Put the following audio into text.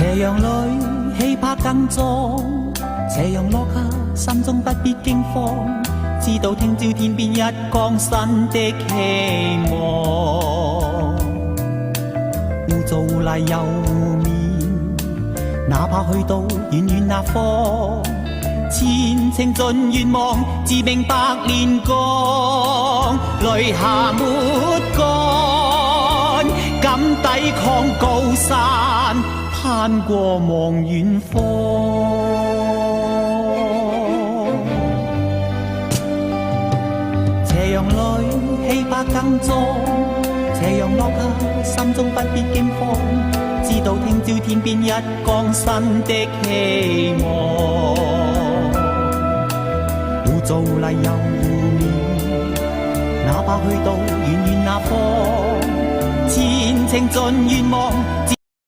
斜陽裏氣魄更壯，斜陽落下心中不必驚慌，知道聽朝天邊一光新的希望。污糟污泥又污面，哪怕去到遠遠那方，前程盡願望，自命百煉鋼，淚下沒乾，敢抵抗高山，攀過望遠方。斜陽裏氣魄更壯，斜陽落下心中不必驚慌，知道聽朝天邊一光新的希望。污糟泥又污面，哪怕去到遠遠那方，前程盡願望，